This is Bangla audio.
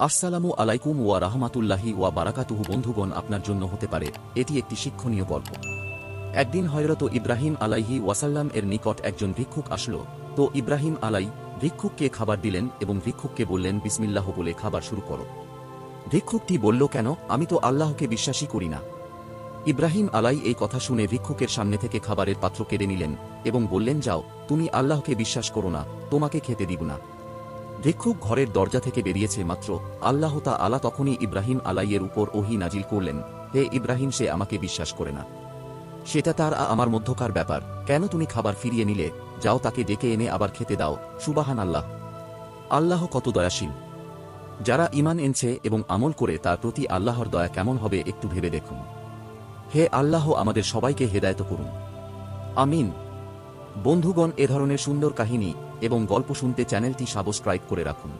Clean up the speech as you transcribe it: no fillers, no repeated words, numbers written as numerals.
আসসালামু আলাইকুম ওয়া রাহমাতুল্লাহি ওয়া বারাকাতুহু। বন্ধুগণ, আপনার জন্য হতে পারে এটি একটি শিক্ষণীয় গল্প। একদিন হযরত ইব্রাহিম আলাইহি ওয়াসাল্লাম এর নিকট একজন ভিক্ষুক আসলো। তো ইব্রাহিম ভিক্ষুককে খাবার দিলেন এবং ভিক্ষুককে বললেন, বিসমিল্লাহ বলে খাবার শুরু করো। ভিক্ষুকটি বলল, কেন? আমি তো আল্লাহকে বিশ্বাসই করি না। ইব্রাহিম এই কথা শুনে ভিক্ষুকের সামনে থেকে খাবারের পাত্র কেড়ে নিলেন এবং বললেন, যাও, তুমি আল্লাহকে বিশ্বাস করো না, তোমাকে খেতে দিব না। ভিক্ষুক ঘরের দরজা থেকে বেরিয়েছে মাত্র আল্লাহ তাআলা তখনই ইব্রাহিম এর উপর ওহী নাজিল করলেন, হে ইব্রাহিম, সে আমাকে বিশ্বাস করে না, সেটা তার আমার মধ্যকার ব্যাপার। কেন তুমি খাবার ফিরিয়ে নিলে? যাও, তাকে ডেকে এনে আবার খেতে দাও। সুবহানাল্লাহ! আল্লাহ কত দয়াশীল! যারা ঈমান এনেছে এবং আমল করে তার প্রতি আল্লাহর দয়া কেমন হবে একটু ভেবে দেখুন। হে আল্লাহ, আমাদের সবাইকে হেদায়েত করুন, আমিন। বন্ধুগণ, এ ধরনের সুন্দর কাহিনী এবং গল্প শুনতে চ্যানেলটি সাবস্ক্রাইব করে রাখুন।